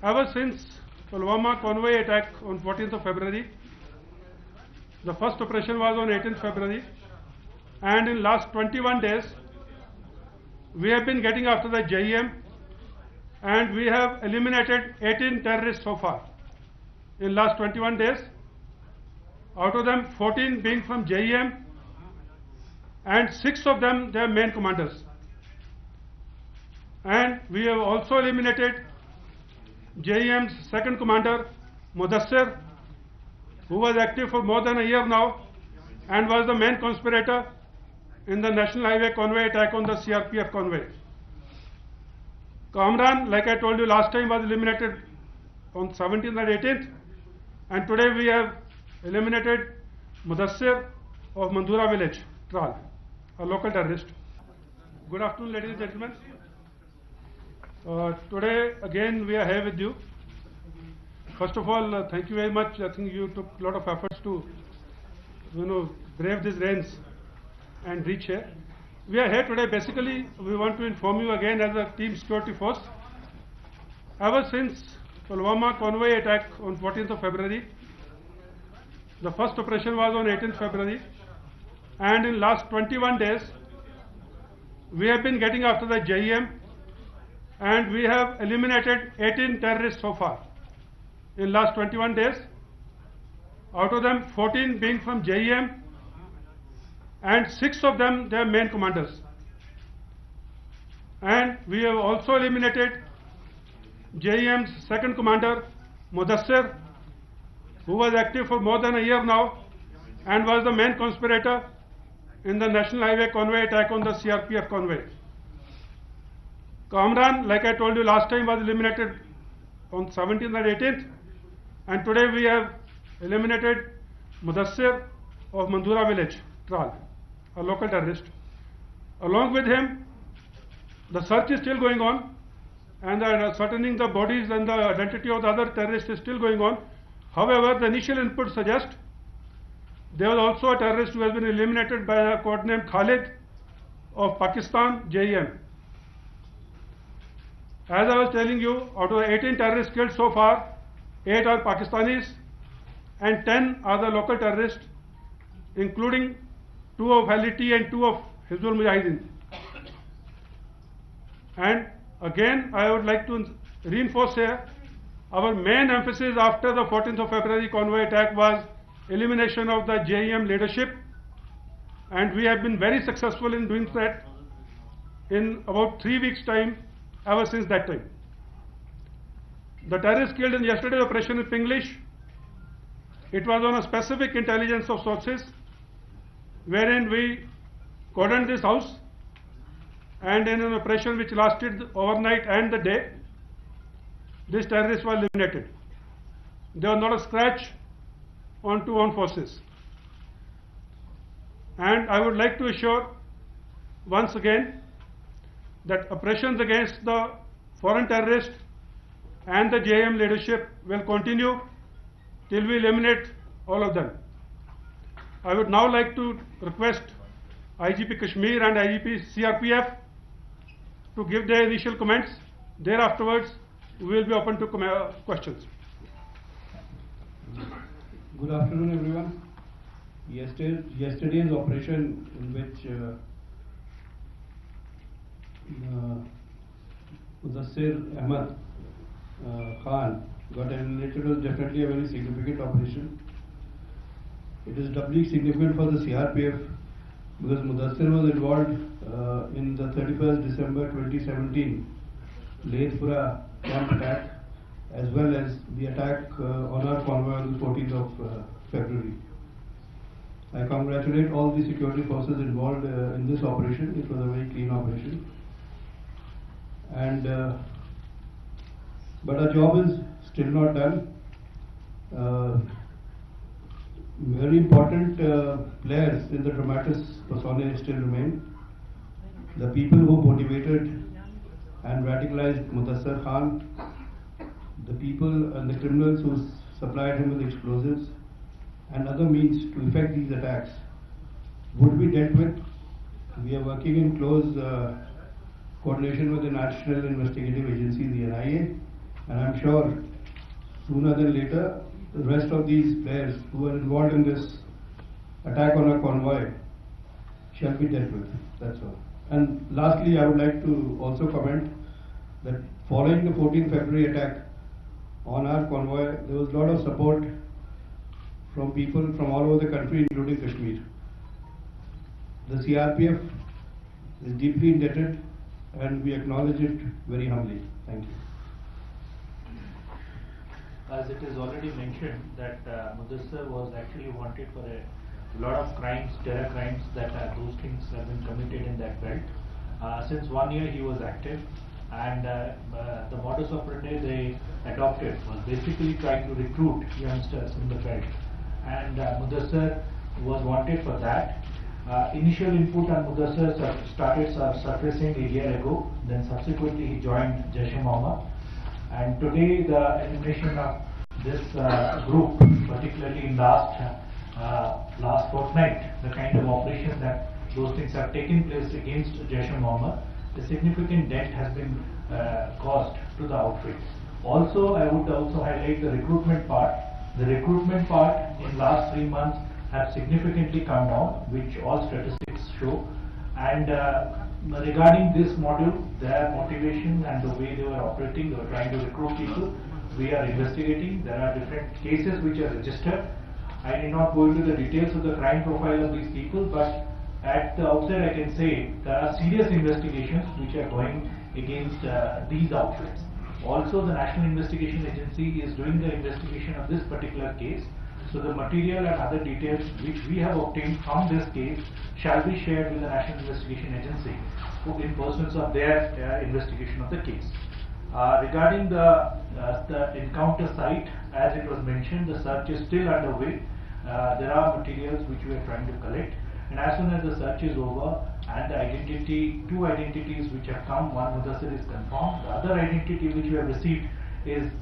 Ever since Pulwama convoy attack on 14th of February, the first operation was on 18th February, and in last 21 days, we have been getting after the JEM, and we have eliminated 18 terrorists so far in last 21 days. Out of them, 14 being from JEM, and 6 of them their main commanders. And we have also eliminated JEM's second commander, Mudassar, who was active for more than a year now and was the main conspirator in the National Highway convoy attack on the CRPF convoy. Kamran, like I told you last time, was eliminated on 17th and 18th, and today we have eliminated Mudassar of Mandura village, Tral, a local terrorist. Good afternoon, ladies and gentlemen. Today again we are here with you. First of all, thank you very much. I think you took a lot of efforts to, brave these rains and reach here. We are here today. Basically, we want to inform you again as a team security force. Ever since Pulwama convoy attack on 14th of February, the first operation was on 18th February, and in last 21 days, we have been getting after the JEM, and we have eliminated 18 terrorists so far in last 21 days. Out of them, 14 being from JEM, and 6 of them their main commanders. And we have also eliminated JEM's second commander, Mudassar, who was active for more than a year now and was the main conspirator in the National Highway convoy attack on the CRPF convoy. Kamran, like I told you last time, was eliminated on 17th and 18th, and today we have eliminated Mudassar of Mandura village, Tral, a local terrorist. Along with him, the search is still going on, and ascertaining the bodies and the identity of the other terrorists is still going on. However, the initial input suggests there was also a terrorist who has been eliminated by a codenamed Khalid of Pakistan, JEM. As I was telling you, out of the 18 terrorists killed so far, 8 are Pakistanis and 10 are the local terrorists, including 2 of LET and 2 of Hizbul Mujahideen. And again, I would like to reinforce here, our main emphasis after the 14th of February convoy attack was elimination of the JEM leadership, and we have been very successful in doing that in about 3 weeks' time ever since that time. The terrorists killed in yesterday's operation in Pinglish, it was on a specific intelligence of sources wherein we cordoned this house, and in an operation which lasted overnight and the day, these terrorists were eliminated. There was not a scratch on two armed forces. And I would like to assure once again that operations against the foreign terrorists and the JEM leadership will continue till we eliminate all of them. I would now like to request IGP Kashmir and IGP CRPF to give their initial comments. Thereafterwards, we will be open to questions. Good afternoon, everyone. Yesterday's operation, in which Mudassar Ahmad Khan got eliminated, was definitely a very significant operation. It is doubly significant for the CRPF because Mudassar was involved in the 31st December 2017 Lathpura camp attack, as well as the attack on our convoy on the 14th of February. I congratulate all the security forces involved in this operation. It was a very clean operation. And but our job is still not done. Very important players in the dramatis personae still remain. The people who motivated and radicalized Mudassar Khan, the people and the criminals who supplied him with explosives and other means to effect these attacks would be dealt with. We are working in close coordination with the National Investigative Agency, the NIA, And I'm sure sooner than later, the rest of these players who are involved in this attack on a convoy shall be dealt with. That's all. And lastly, I would like to also comment that following the 14th February attack on our convoy, there was a lot of support from people from all over the country, including Kashmir. The CRPF is deeply indebted and we acknowledge it very humbly. Thank you. As it is already mentioned that Mudassar was actually wanted for a lot of crimes, terror crimes, that those things have been committed in that belt. Since 1 year he was active, and the modus operandi they adopted was basically trying to recruit youngsters in the belt, and Mudassar was wanted for that. Initial input on Mudassar started surfacing a year ago, then subsequently he joined Jaish-e-Mohammed, and today the elimination of this group, particularly in last fortnight, the kind of operation that those things have taken place against Jaish-e-Mohammed, a significant dent has been caused to the outfit. Also, I would also highlight the recruitment part. The recruitment part in last 3 months have significantly come down, which all statistics show. And regarding this module, their motivation and the way they were operating, they were trying to recruit people, we are investigating. There are different cases which are registered. I did not go into the details of the crime profile of these people, but at the outset I can say there are serious investigations which are going against these outfits. Also, the National Investigation Agency is doing the investigation of this particular case. So the material and other details which we have obtained from this case shall be shared with the National Investigation Agency in pursuance of their investigation of the case. Regarding the encounter site, as it was mentioned, the search is still underway. There are materials which we are trying to collect, and as soon as the search is over and the two identities which have come, one Mudassar is confirmed, the other identity which we have received is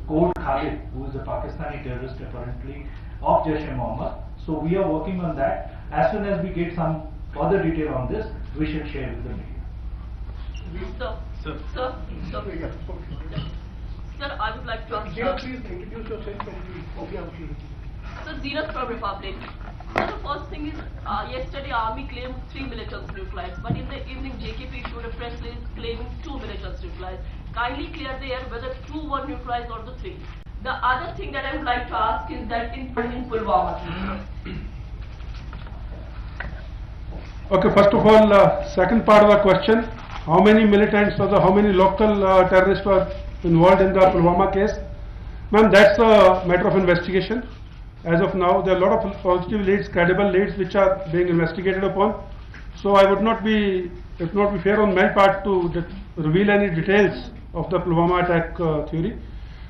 Code Khalid, who is a Pakistani terrorist apparently of Jaish-e-Mohammed. So we are working on that. As soon as we get some further detail on this, we shall share with the media. Sir, I would like to ask. Please introduce yourself and the opportunity. So, Zenith from Republic. So, the first thing is, yesterday Army claimed 3 militants neutralized, but in the evening JKP issued a press release claiming 2 militants neutralized. Kindly clear the air whether 2 were neutralized or the 3. The other thing that I would like to ask is that in Pulwama. Okay, first of all, second part of the question, how many militants or how many local terrorists were involved in the Pulwama case? Ma'am, that's a matter of investigation. As of now, there are a lot of positive leads, credible leads which are being investigated upon. So I would not be, it would not be fair on my part to reveal any details of the Pulwama attack theory.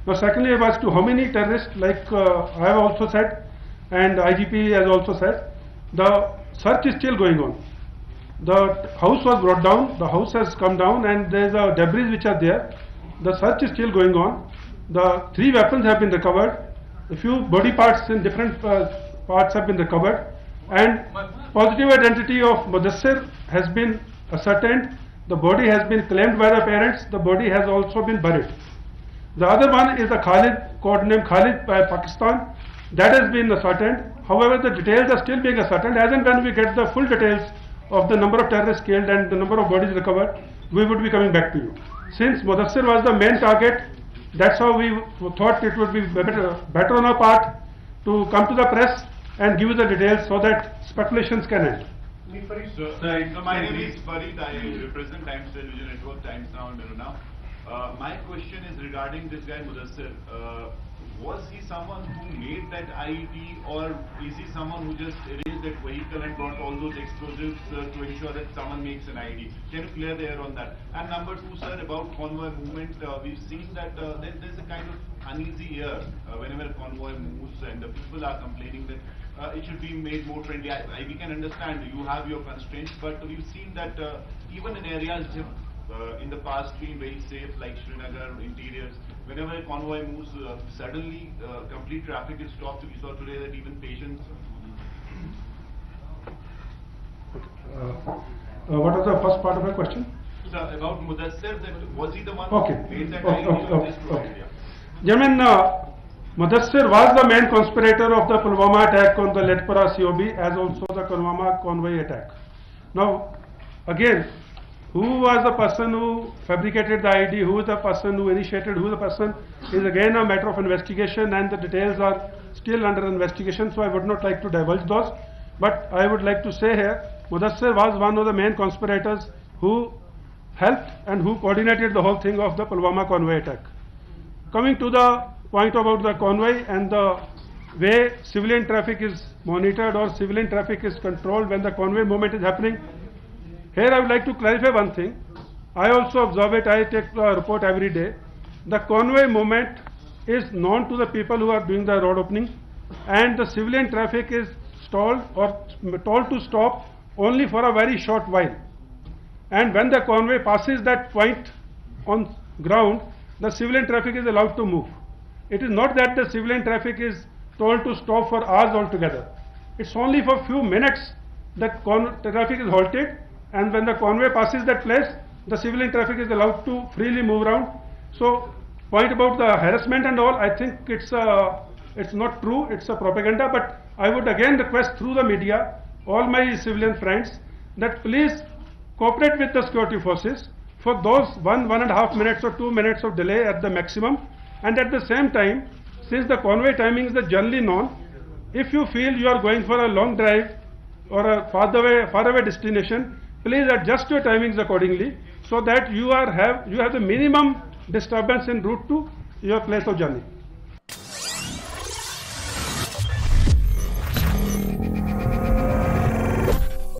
Now secondly, I asked you how many terrorists, like I have also said, and IGP has also said, the search is still going on. The house was brought down, the house has come down, and there is a debris which are there. The search is still going on. The 3 weapons have been recovered. A few body parts in different parts have been recovered, and positive identity of Mudassar has been ascertained. The body has been claimed by the parents. The body has also been buried. The other one is a Khalid, codename Khalid by Pakistan. That has been ascertained. However, the details are still being ascertained. As and when we get the full details of the number of terrorists killed and the number of bodies recovered, we would be coming back to you. Since Mudassar was the main target, that's how we thought it would be better on our part to come to the press and give you the details so that speculations can end. So my name is Farid. I represent Times Television Network, Times Now and Now. My question is regarding this guy Mudassar. Was he someone who made that IED, or is he someone who just arranged that vehicle and brought all those explosives to ensure that someone makes an IED? Can you clear the air on that? And number 2, sir, about convoy movement, we've seen that there's a kind of uneasy air whenever a convoy moves, and the people are complaining that it should be made more friendly. We can understand you have your constraints, but we've seen that even in areas which have in the past been very safe, like Srinagar, interiors, whenever a convoy moves, suddenly complete traffic is stopped. We saw today that even patients. What was the first part of your question? So about Mudassar, that was he the one Okay. who made that Okay, idea or okay, just okay. idea? Gentlemen, Mudassar was the main conspirator of the Pulwama attack on the Ledpura COB, as also the Pulwama convoy attack. Now, again, who was the person who fabricated the ID, who is the person who initiated, who is the person, is again a matter of investigation, and the details are still under investigation, so I would not like to divulge those. But I would like to say here, Mudassar was one of the main conspirators who helped and who coordinated the whole thing of the Pulwama convoy attack. Coming to the point about the convoy and the way civilian traffic is monitored or civilian traffic is controlled when the convoy movement is happening, here I would like to clarify one thing. I also observe it, I take the report every day. The convoy movement is known to the people who are doing the road opening, and the civilian traffic is stalled or told to stop only for a very short while. And when the convoy passes that point on ground, the civilian traffic is allowed to move. It is not that the civilian traffic is told to stop for hours altogether. It's only for few minutes that traffic is halted, and when the convoy passes that place, the civilian traffic is allowed to freely move around. So, point about the harassment and all, I think it's not true, it's a propaganda, but I would again request through the media, all my civilian friends, that please cooperate with the security forces for those 1.5 minutes or 2 minutes of delay at the maximum, and at the same time, since the convoy timings are generally known, if you feel you are going for a long drive or a far away destination, please adjust your timings accordingly so that you have the minimum disturbance en route to your place of journey.